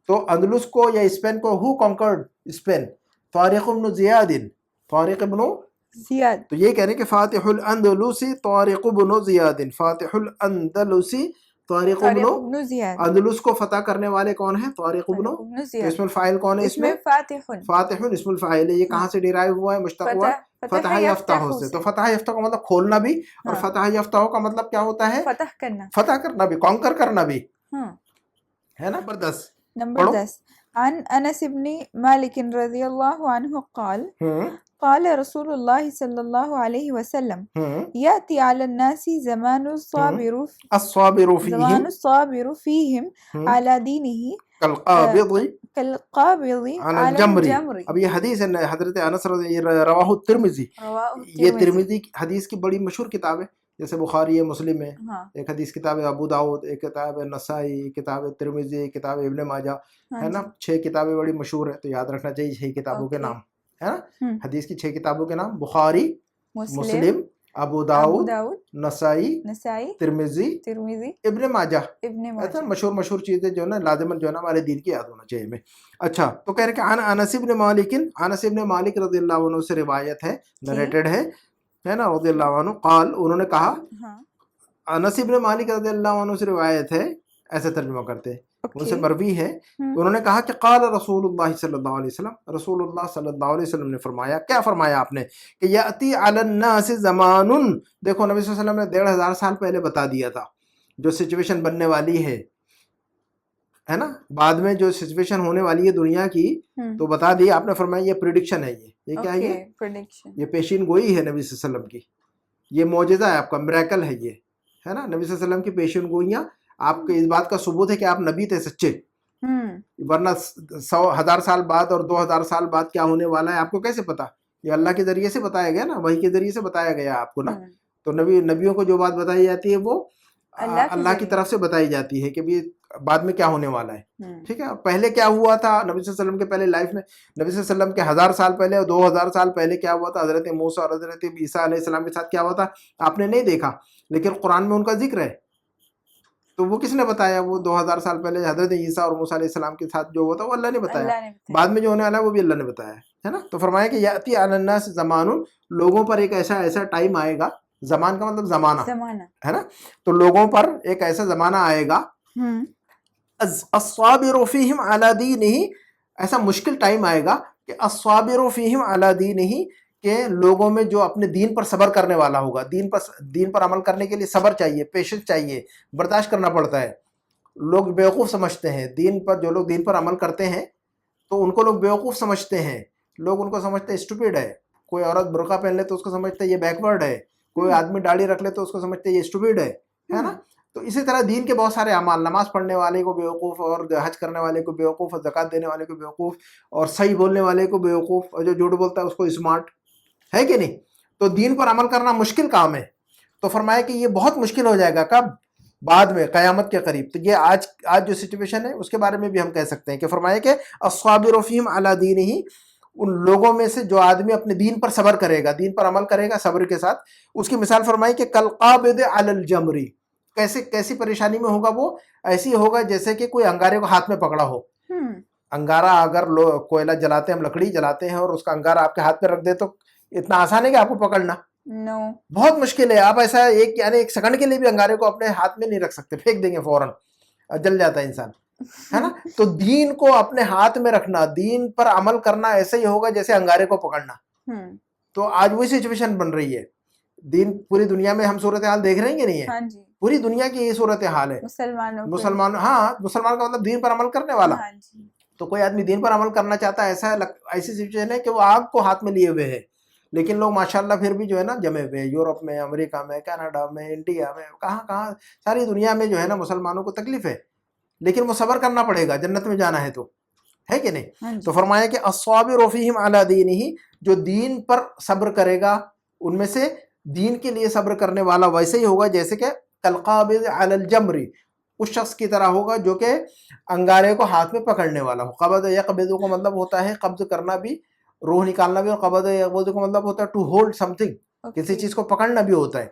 تو اندلس کو یا اسپین کو ہو کانکرڈ اسپین؟ طارق بن زیاد. طارق بن زیاد. تو یہ کہہ رہے ہیں کہ فاتح الاندلسی طارق بن زیاد. فاتح الاندلسی طارق ابن زیاد. اندلس کو فتح کرنے والے کون ہیں؟ طارق ابن زیاد. اسم الفاعل کون ہے اس میں؟ فاتح اسم الفاعل ہے. یہ کہاں سے ڈیرائیو ہوا ہے؟ مشتق ہوا فتح یفتح سے. تو فتح یفتح کا مطلب کھولنا بھی, اور فتح یفتح کا مطلب کیا ہوتا ہے؟ فتح کرنا بھی, کانکر کرنا بھی ہے نا. نمبر 10. نمبر 10 عن انس بن مالک رضی اللہ عنہ قال قال رسول اللہ صلی اللہ علیہ وسلم یأتی علی الناس زمان الصابر فیہم علی دینہ کالقابض علی الجمر. اب یہ حدیث ہے حضرت انس رواہ الترمذی. یہ ترمذی حدیث کی بڑی مشہور کتاب ہے, جیسے بخاری ہے, مسلم ہے, ایک حدیث کتاب ہے ابو داؤد, ایک کتاب ہے نسائی, ایک کتاب ہے ترمذی, ایک کتاب ہے ابن ماجہ, ہے نا. 6 کتابیں بڑی مشہور ہیں, تو یاد رکھنا چاہیے 6 کتابوں کے نام, ہے نا. حدیث کی 6 کتابوں کے نام بخاری, مسلم, ابو داؤد, نسائی, ترمذی, ابن ماجہ. مشہور چیزیں جو ہے نا لازماً جو ہے نا ہمارے دین کی یاد ہونا چاہیے ہمیں. اچھا, تو کہہ رہے کہ انس بن مالک, انس بن مالک رضی اللہ عنہ سے روایت ہے, نریٹڈ ہے نا, رضی اللہ عنہ قال, انہوں نے کہا, انس بن مالک رضی اللہ عنہ سے روایت ہے, ایسے ترجمہ کرتے ہیں, ان سے مروی ہے. انہوں نے کہا کہ قال رسول اللہ صلی اللہ علیہ وسلم, رسول اللہ صلی اللہ علیہ وسلم نے فرمایا. کیا فرمایا آپ نے؟ کہ یأتی علی الناس زمان. دیکھو نبی صلی اللہ علیہ وسلم نے 1500 سال پہلے بتا دیا تھا جو سچویشن بننے والی ہے نا, بعد میں جو سچویشن ہونے والی ہے دنیا کی, تو بتا دی آپ نے. فرمایا یہ پریڈکشن ہے, یہ کیا ہے؟ یہ پیشین گوئی ہے نبی صلی اللہ علیہ وسلم کی, یہ معجزہ ہے آپ کا, میریکل ہے یہ, ہے نا. نبی صلی اللہ علیہ وسلم کی پیشین گوئیاں آپ کے اس بات کا ثبوت ہے کہ آپ نبی تھے سچے, ورنہ 100,000 سال بعد اور 2000 سال بعد کیا ہونے والا ہے آپ کو کیسے پتا؟ یہ اللہ کے ذریعے سے بتایا گیا نا, وحی کے ذریعے سے بتایا گیا آپ کو نا. تو نبیوں کو جو بات بتائی جاتی ہے وہ اللہ کی طرف سے بتائی جاتی ہے کہ بھی بعد میں کیا ہونے والا ہے. ٹھیک ہے, پہلے کیا ہوا تھا نبی صلی اللہ علیہ وسلم کے پہلے لائف میں, نبی صلی اللہ علیہ وسلم کے 1000 سال پہلے اور 2000 سال پہلے کیا ہوا تھا, حضرت موسیٰ اور حضرت عیسیٰ علیہ السلام کے ساتھ کیا ہوا تھا آپ نے نہیں دیکھا, لیکن قرآن میں ان کا ذکر ہے. تو وہ کس نے بتایا؟ وہ 2000 سال پہلے حضرت عیسیٰ اور موسیٰ علیہ السلام کے ساتھ جو ہوا تھا وہ اللہ نے بتایا. بعد میں جو ہونے والا ہے وہ بھی اللہ نے بتایا ہے نا. تو فرمایا کہ یأتی علی الناس زمان, لوگوں پر ایک ایسا ٹائم آئے گا, زمان کا مطلب زمانہ ہے نا, تو لوگوں پر ایک ایسا زمانہ آئے گا, الصابر فیہم علی دینہ, ایسا مشکل ٹائم آئے گا کہ الصابر فیہم علی دینہ, کہ لوگوں میں جو اپنے دین پر صبر کرنے والا ہوگا, دین پر عمل کرنے کے لیے صبر چاہیے, پیشنس چاہیے, برداشت کرنا پڑتا ہے. لوگ بیوقوف سمجھتے ہیں دین پر, جو لوگ دین پر عمل کرتے ہیں تو ان کو لوگ بیوقوف سمجھتے ہیں. لوگ ان کو سمجھتے ہیں اسٹوپڈ ہے. کوئی عورت برقع پہن لے تو اس کو سمجھتے ہیں یہ بیکورڈ ہے, کوئی آدمی داڑھی رکھ لے تو اس کو سمجھتے ہیں یہ اسٹوپڈ ہے نا. تو اسی طرح دین کے بہت سارے اعمال, نماز پڑھنے والے کو بیوقوف, اور حج کرنے والے کو بیوقوف, اور زکوٰۃ دینے والے کو بیوقوف, اور صحیح بولنے والے کو بیوقوف, اور جو جھوٹ بولتا ہے اس کو اسمارٹ, ہے کہ نہیں. تو دین پر عمل کرنا مشکل کام ہے. تو فرمایا کہ یہ بہت مشکل ہو جائے گا. کب؟ بعد میں, قیامت کے قریب. تو یہ آج جو سچویشن ہے اس کے بارے میں بھی ہم کہہ سکتے ہیں کہ فرمایا کہ الصابر فیہم علی دینہ, ان لوگوں میں سے جو آدمی اپنے دین پر صبر کرے گا, دین پر عمل کرے گا صبر کے ساتھ, اس کی مثال فرمائی کہ کالقابض علی الجمر. کیسی پریشانی میں ہوگا وہ؟ ایسی ہوگا جیسے کہ کوئی انگارے کو ہاتھ میں پکڑا ہو. انگارہ اگر کوئلہ جلاتے ہیں, ہم لکڑی جلاتے ہیں, اور اس کا انگارہ آپ کے ہاتھ پہ رکھ دے تو اتنا آسان ہے کہ آپ کو پکڑنا؟ بہت مشکل ہے. آپ ایسا ایک سیکنڈ کے لیے بھی انگارے کو اپنے ہاتھ میں نہیں رکھ سکتے, پھینک دیں گے فوراً, جل جاتا ہے انسان, ہے نا. تو دین کو اپنے ہاتھ میں رکھنا, دین پر عمل کرنا ایسے ہی ہوگا جیسے انگارے کو پکڑنا. تو آج وہی سچویشن بن رہی ہے. دین پوری دنیا میں ہم صورتحال دیکھ رہے ہیں کہ نہیں ہے؟ پوری دنیا کی یہ صورتحال ہے. مسلمان کا مطلب دین پر عمل کرنے والا. تو کوئی آدمی دین پر عمل کرنا چاہتا ہے, ایسی سچویشن ہے کہ وہ آگ کو ہاتھ میں لیے ہوئے ہے, لیکن لوگ ماشاءاللہ پھر بھی جو ہے نا جمے ہوئے ہیں. یورپ میں, امریکہ میں, کینیڈا میں, انڈیا میں, کہاں ساری دنیا میں جو ہے نا مسلمانوں کو تکلیف ہے, لیکن وہ صبر کرنا پڑے گا, جنت میں جانا ہے تو, ہے کہ نہیں. تو فرمایا کہ الصابر فیہم علی دینہ, جو دین پر صبر کرے گا ان میں سے دین کے لیے صبر کرنے والا ویسے ہی ہوگا جیسے کہ کالقابض علی الجمر, اس شخص کی طرح ہوگا جو کہ انگارے کو ہاتھ میں پکڑنے والا ہو. قبض یقبض کا مطلب ہوتا ہے قبض کرنا بھی, روح نکالنا بھی, اور قبض یقبض کا مطلب ہوتا ہے ٹو ہولڈ سم تھنگ, کسی چیز کو پکڑنا بھی ہوتا ہے.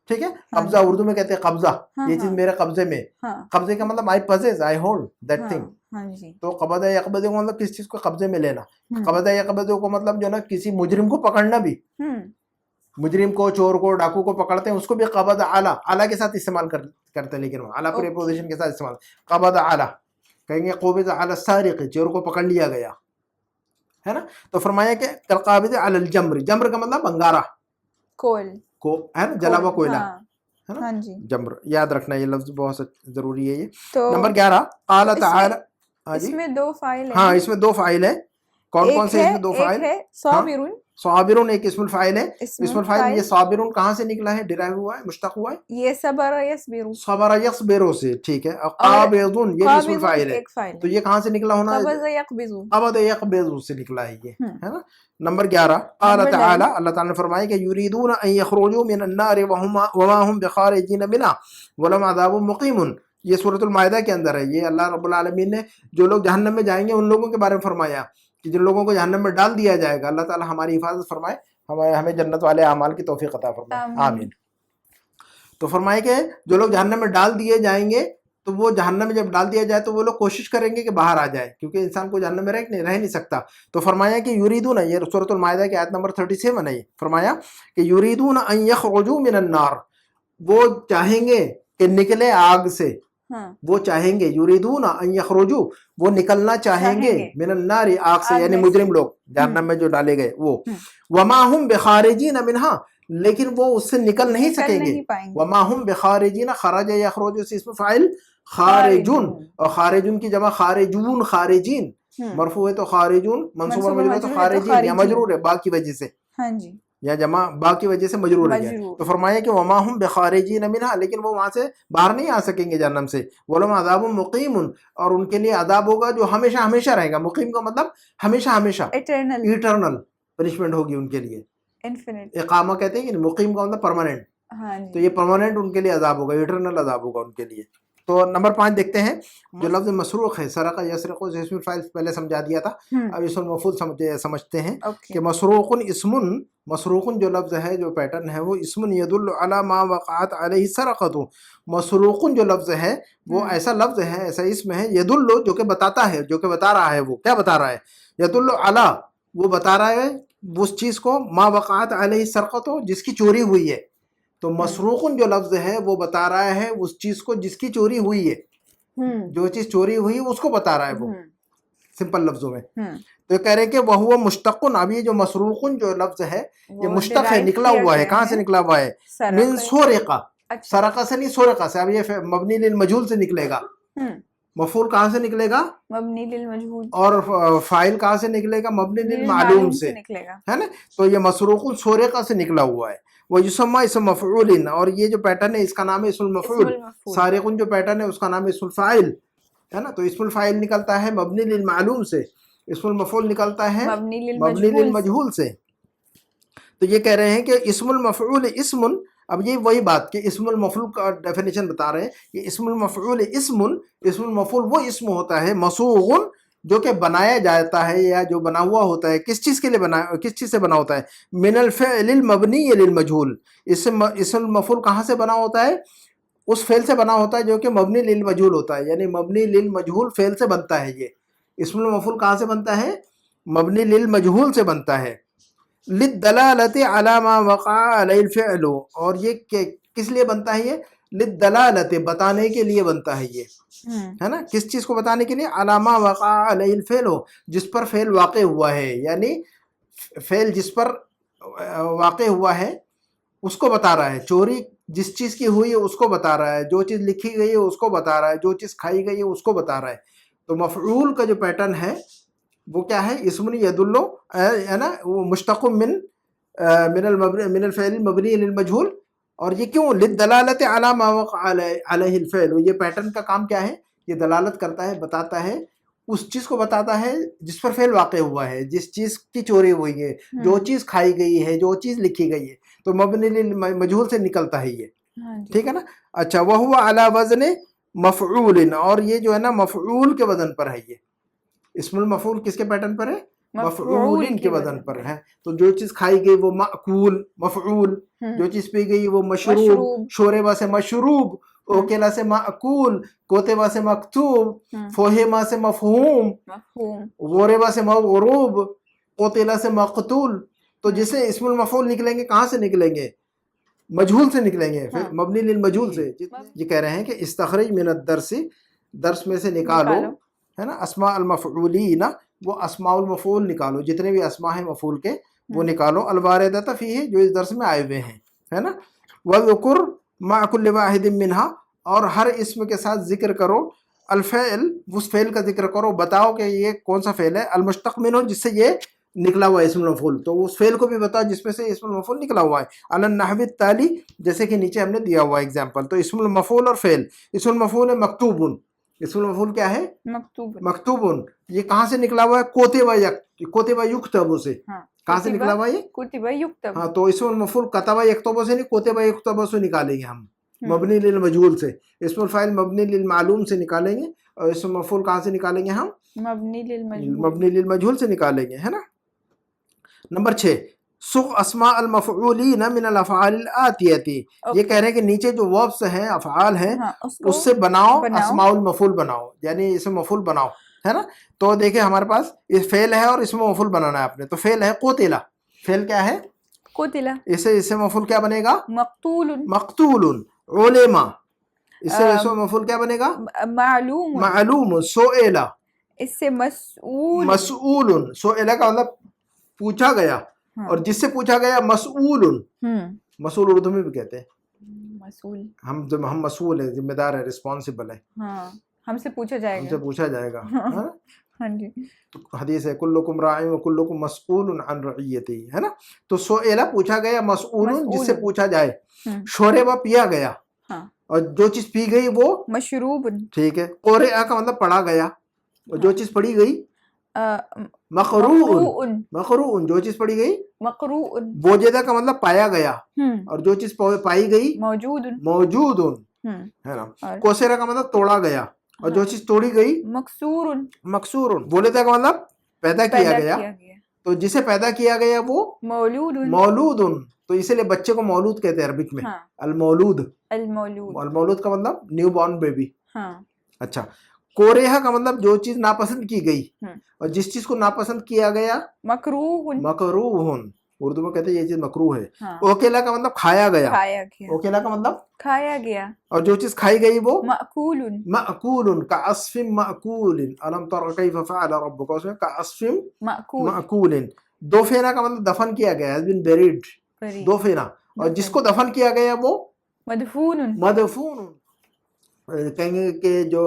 ٹھیک ہے, قبضہ اردو میں کہتے ہیں قبضہ, یہ چیز میرے قبضے میں. قبضے کا مطلب I possess, I hold that thing. تو قبض یقبض کا مطلب کسی چیز کو قبضے میں لینا. قبض یقبض کا مطلب جو نا کسی مجرم کو پکڑنا بھی, مجرم کو, چور کو, ڈاکو کو پکڑتے ہیں اس کو بھی قبض اعلیٰ کے ساتھ استعمال کرتے ہیں لیکن علی پریپوزیشن کے ساتھ استعمال. قبض علی کہیں گے قبض علی السارق چور کو پکڑ لیا گیا ہے نا. تو فرمایا کہ کالقابض علی الجمر, جمر کا مطلب انگارہ کول کو ہے نا, جلا ہوا کوئلہ ہے نا. ہاں جی جمر یاد رکھنا یہ لفظ بہت ضروری ہے. یہ تو نمبر 11 قال تعالی. اس میں 2 فاعل ہیں. ہاں اس میں 2 فاعل ہیں. کون کون سے اس میں 2 فاعل؟ ایک ہے صابرون, صابرون ایک اسم الفاعل ہے. اسم الفاعل یہ فاعل صابرون کہاں سے نکلا ہے, ڈرائیو ہوا ہے, مشتق ہوا ہے؟ یہ صبر یصبر, صبر یصبر سے, ٹھیک ہے. قابضون یہ بھی اسم الفاعل ہے, ایک فاعل تو یہ کہاں سے نکلا ہونا ہے؟ قبض یقبض, قبض یقبض سے نکلا ہے یہ ہے نا. نمبر 11 قال تعالی, اللہ تعالی نے فرمایا کہ یریدون ان یخرجوا من النار وما هم بخارجین منها ولهم عذاب مقیم. یہ سورۃ المائدہ کے اندر ہے. یہ اللہ رب العالمین نے جو لوگ جہنم میں جائیں گے ان لوگوں کے بارے میں فرمایا کہ جن لوگوں کو جہنم میں ڈال دیا جائے گا. اللہ تعالی ہماری حفاظت فرمائے, ہمیں جنت والے اعمال کی توفیق عطا فرمائے, آمین. تو فرمائے کہ جو لوگ جہنم میں ڈال دیے جائیں گے تو وہ جہنم میں جب ڈال دیا جائے تو وہ لوگ کوشش کریں گے کہ باہر آ جائے, کیونکہ انسان کو جہنم میں رہ نہیں سکتا. تو فرمایا کہ یریدون, یہ سورۃ المائدہ کی آیت نمبر 37 ہے. فرمایا کہ یریدون ان یخرجوا من النار, وہ چاہیں گے کہ نکلے آگ سے, وہ چاہیں گے. یریدون ان یخرجوا وہ نکلنا چاہیں گے, من النار آگ سے, یعنی مجرم لوگ جہنم میں جو ڈالے گئے وہ. وما هم بخارجین منها لیکن وہ اس سے نکل نہیں سکیں گے. وما هم بخارجین, خرج یخرج سے اسم فاعل خارجون, اور خارجون کی جمع خارجون, خارجین مرفوع ہے تو خارجون, منصوب اور مجرور ہے تو خارجین, یا مجرور ہے با کی وجہ سے, ہاں جی, یا جمع با کی وجہ سے مجرور ہے. تو فرمایا کہ وما هم بخارجین منها لیکن وہ وہاں سے باہر نہیں آ سکیں گے جہنم سے. ولہم عذاب مقیم, اور ان کے لیے عذاب ہوگا جو ہمیشہ ہمیشہ رہے گا. مقیم کا مطلب ہمیشہ ہمیشہ, ایٹرنل پنشمنٹ ہوگی ان کے لیے. اقامہ کہتے ہیں کہ مقیم کا مطلب پرماننٹ, تو یہ پرماننٹ ان کے لیے عذاب ہوگا, ایٹرنل عذاب ہوگا ان کے لیے. تو نمبر 5 دیکھتے ہیں, جو لفظ مسروق ہے, سرقہ یسرق سے اسم فاعل پہلے سمجھا دیا تھا, اب اسم مفعول سمجھتے ہیں کہ مسروق اسم, مسروق جو لفظ ہے, جو پیٹرن ہے, وہ اسم یدل علی ما وقعت علیہ سرقۃ. مسروق جو لفظ ہے وہ ایسا لفظ ہے, ایسا اسم ہے, یدل جو کہ بتاتا ہے, جو کہ بتا رہا ہے. وہ کیا بتا رہا ہے؟ یدل علی, وہ بتا رہا ہے اس چیز کو, ما وقعت علیہ سرقۃ جس کی چوری ہوئی ہے. تو مسروقن جو لفظ ہے وہ بتا رہا ہے اس چیز کو جس کی چوری ہوئی ہے, جو چیز چوری ہوئی اس کو بتا رہا ہے وہ, سمپل لفظوں میں. تو کہہ رہے ہیں کہ وہ مشتقن, اب یہ جو مسروقن جو لفظ ہے یہ مشتق ہے, نکلا ہوا ہے. کہاں سے نکلا ہوا ہے؟ من سورقہ, سرقہ سے نہیں, سورقہ سے. اب یہ مبنی للمجہول سے نکلے گا. مفعول کہاں سے نکلے گا؟ مبنی للمجہول. اور فاعل کہاں سے نکلے گا؟ مبنی للمعلوم سے, ہے نا. تو یہ مسروق سورقہ سے نکلا ہوا ہے. وہ یسمى اسم مفعول, اور یہ جو پیٹرن ہے اس کا نام ہے اسم المفعول. سارقون جو پیٹرن ہے اس کا نام ہے اسم الفاعل, ہے نا. تو اسم الفاعل نکلتا ہے مبنی للمعلوم سے, اسم المفعول نکلتا ہے مبنی للمجہول سے. تو یہ کہہ رہے ہیں کہ اسم المفعول اسم, اب یہ وہی بات کہ اسم المفعول کا ڈیفینیشن بتا رہے ہیں کہ اسم المفعول اسم, اسم المفعول وہ اسم ہوتا ہے مصوغ جو کہ بنایا جاتا ہے یا جو بنا ہوا ہوتا ہے. کس چیز کے لیے بنا, کس چیز سے بنا ہوتا ہے؟ من الفعل المبنی للمجہول. اسم المفعول کہاں سے بنا ہوتا ہے؟ اس فعل سے بنا ہوتا ہے جو کہ مبنی للمجہول ہوتا ہے, یعنی مبنی للمجہول فعل سے بنتا ہے. یہ اسم المفعول کہاں سے بنتا ہے؟ مبنی للمجہول سے بنتا ہے. للدلالۃ علی ما وقع علیہ الفعل, اور یہ کس لیے بنتا ہے؟ یہ للدلالۃ, بتانے کے لیے بنتا ہے یہ, ہے نا. کس چیز کو بتانے کے لیے؟ علی ما وقع علیہ الفعل, جس پر فعل واقع ہوا ہے, یعنی فعل جس پر واقع ہوا ہے اس کو بتا رہا ہے. چوری جس چیز کی ہوئی ہے اس کو بتا رہا ہے, جو چیز لکھی گئی ہے اس کو بتا رہا ہے, جو چیز کھائی گئی ہے اس کو بتا رہا ہے. تو مفعول کا جو پیٹرن ہے وہ کیا ہے؟ اسم یدل, ہے نا, وہ مشتق من الفعل المبنی للمجہول. اور یہ کیوں؟ للدلالۃ علی ما وقع علیہ الفعل. یہ پیٹرن کا کام کیا ہے؟ یہ دلالت کرتا ہے, بتاتا ہے, اس چیز کو بتاتا ہے جس پر فعل واقع ہوا ہے, جس چیز کی چوری ہوئی ہے, جو چیز کھائی گئی ہے, جو چیز لکھی گئی ہے. تو مبنی للمجہول سے نکلتا ہے یہ, ٹھیک ہے نا. اچھا, وہو علی وزن مفعول, اور یہ جو ہے نا مفعول کے وزن پر ہے. یہ اسم المفعول کس کے پیٹرن پر ہے؟ مفعول کے وزن پر ہے. تو جو چیز کھائی گئی وہ مأکول مفعول, جو چیز پی گئی وہ مشروب, شوربہ سے مشروب, اوکیلا سے مأکول, کوتبہ سے مکتوب, فوہمہ سے مفہوم, غوربہ سے مغروب, قتلہ سے مقتول. تو جسے اسم المفعول نکلیں گے کہاں سے نکلیں گے؟ مجہول سے نکلیں گے، مبنی للمجہول سے. یہ کہہ رہے ہیں کہ استخرج من الدرس، درس میں سے نکالو ہے نا، اسماء المفعولین، وہ اسماء المفعول نکالو، جتنے بھی اسماء ہیں مفعول کے وہ نکالو، الواردۃ فیہ، جو اس درس میں آئے ہوئے ہیں، ہے نا. وذکر مع کل واحد منہا، اور ہر اسم کے ساتھ ذکر کرو الفعل، اس فعل کا ذکر کرو، بتاؤ کہ یہ کون سا فعل ہے، المشتق منہ، جس سے یہ نکلا ہوا ہے اسم المفعول، تو اس فعل کو بھی بتاؤ جس میں سے اسم المفعول نکلا ہوا ہے. علی النحو التالی، جیسے کہ نیچے ہم نے دیا ہوا ایگزامپل. تو اسم المفعول اور فعل، اسم المفعول ہے مکتوب، اسم المفعول کیا ہے؟ مکتوب. یہ کہاں سے نکلا ہوا ہے؟ کوتب یکتب سے. کہاں سے نکلا ہوا ہے یہ؟ کوتب یکتب. ہاں، تو اسم المفعول کتب یکتب سے نہیں، کوتب یکتب سے نکالیں گے ہم، مبنی للمجہول سے. اسم الفاعل مبنی للمعلوم سے نکالیں گے، اور اسم المفعول کہاں سے نکالیں گے ہم؟ مبنی للمجہول سے نکالیں گے، ہے نا. نمبر 6، صغ اسماء المفعولین من الافعال الآتیۃ. یہ کہہ رہے ہیں کہ نیچے جو وربس ہیں، افعال ہیں، اس سے بناؤ اسماء المفعول بناؤ، یعنی اسم مفعول بناؤ، ہے نا. تو دیکھیں ہمارے پاس فعل ہے اور اسم مفعول بنانا ہے آپ نے. تو فعل ہے قتل، فعل کیا ہے؟ قتل. اس سے اسم مفعول کیا بنے گا؟ مقتول. مقتول. علما، اس سے اسم مفعول کیا بنے گا؟ معلوم. معلوم. سئل، اس سے مسئول. مسئول. سئل کا مطلب پوچھا گیا، اور جس سے پوچھا گیا مسئول. مسئول اردو میں بھی کہتے ہیں مسئول. ہم مسئول ہیں، ذمہ دار ہے، رسپانسبل ہے. ہم سے پوچھا جائے گا، ہم سے پوچھا جائے گا. ہاں جی. حدیث ہے کلکم راع و کلکم مسئول عن رعیتہ، ہے نا. تو سئل پوچھا گیا، مسئول جس سے پوچھا جائے. شرب پیا گیا، اور جو چیز پی گئی وہ مشروب. ٹھیک ہے. قرئ کا مطلب پڑھا گیا، اور جو چیز پڑھی گئی مقروء. مقروء، جو چیز پڑھی گئی مقروء. وجدہ کا مطلب پایا گیا، اور جو چیز پائی گئی موجود. موجود ہے نا. کوسرہ کا مطلب توڑا گیا، اور جو چیز توڑی گئی مکسور. مکسور. ولدہ کا مطلب پیدا کیا گیا، تو جسے پیدا کیا گیا وہ مولود. مولود. تو اسی لیے بچے کو مولود کہتے ہیں عربک میں. المولود. المولود کا مطلب نیو بورن بیبی. اچھا. کوریہ کا مطلب جو چیز ناپسند کی گئی، اور جس چیز کو ناپسند کیا گیا مکروہ. مکروہ، اردو میں کہتے ہیں یہ چیز مکروہ ہے. اوکیلا کا مطلب کھایا گیا. اوکیلا کا مطلب کھایا گیا، اور جو چیز کھائی گئی وہ مأکول. مأکول. کعصف مأکول. الم تر کیف فعل ربک، اس میں کعصف مأکول. دوفینا کا مطلب دفن کیا گیا، has been buried. دوفینا. اور جس کو دفن کیا گیا وہ مدفون. مدفون. کہیں گے کہ جو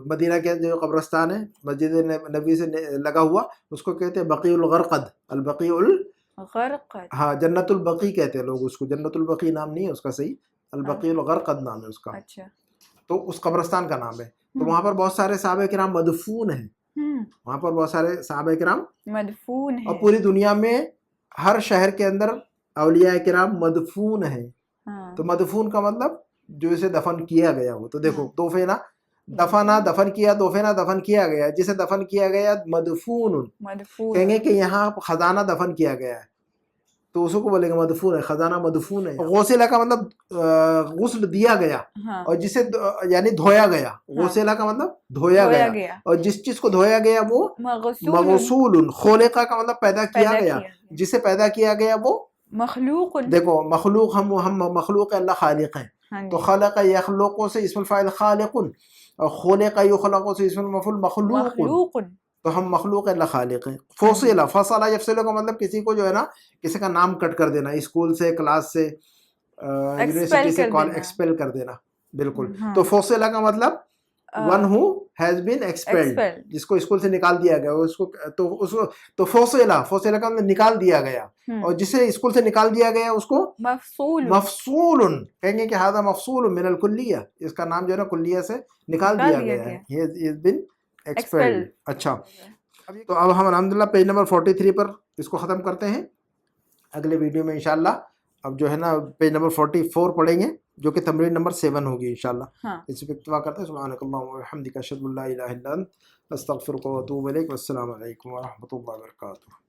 مدینہ کے جو قبرستان ہے مسجد نبی سے لگا ہوا، اس کو کہتے ہیں بقیع الغرقد. البقیع الغرقد، ہاں، جنت البقیع کہتے ہیں لوگ اس کو. جنت البقیع نام نہیں ہے اس کا صحیح، البقیع الغرقد نام ہے اس کا. اچھا. تو اس قبرستان کا نام ہے. تو وہاں پر بہت سارے صحابہ کرام مدفون ہیں، وہاں پر بہت سارے صحابہ کرام مدفون ہیں. اور پوری دنیا میں ہر شہر کے اندر اولیاء کرام مدفون ہیں. تو مدفون کا مطلب جو اسے دفن کیا گیا ہو. تو دیکھو دوفینا، دفنا دفن کیا، دوفینا دفن کیا گیا، جسے دفن کیا گیا مدفون. کہیں گے کہ یہاں خزانہ دفن کیا گیا ہے، تو اس کو بولے گا مدفون ہے، خزانہ مدفون ہے. غسلہ کا مطلب غسل دیا گیا، اور جسے یعنی دھویا گیا. غسلہ کا مطلب دھویا گیا، اور جس چیز کو دھویا گیا وہ مغسول. خلق کا مطلب پیدا کیا گیا، جسے پیدا کیا گیا وہ مخلوق. دیکھو مخلوق، ہم مخلوق اللہ خالق ہیں. تو خلق یخلق سے اسم الفاعل خالق، اور خلق یخلق سے اسم المفعول مخلوق. تو ہم مخلوق اللہ خالق ہیں. فصل، فصل یفصل کا مطلب کسی کو جو ہے نا، کسی کا نام کٹ کر دینا، اسکول سے، کلاس سے، یونیورسٹی سے ایکسپیل کر دینا. بالکل. تو فصل کا مطلب one who has been expelled, جس کو اسکول سے نکال دیا گیا اس کو. تو فصل کا مطلب نکال دیا گیا، اور جسے اسکول سے نکال دیا گیا اس کو مفصول. مفصول. کہیں گے کہ ھذا مفصول من الکلیہ، اس کا نام جو ہے نا کلیہ سے نکال دیا گیا ہے. He has been expelled. اچھا. تو اب ہم الحمدللہ پیج نمبر 43 پر اس کو ختم کرتے ہیں. اگلے ویڈیو میں انشاءاللہ اب جو ہے نا پیج نمبر 44 پڑھیں گے، جو کہ تمرین نمبر 7 ہوگی انشاءاللہ. اس پہ اکتفا کرتے ہیں. سبحانک اللہم و بحمدک، اشہد ان لا الہ الا انت، استغفرک و اتوب الیک. والسلام علیکم ورحمۃ اللہ وبرکاتہ.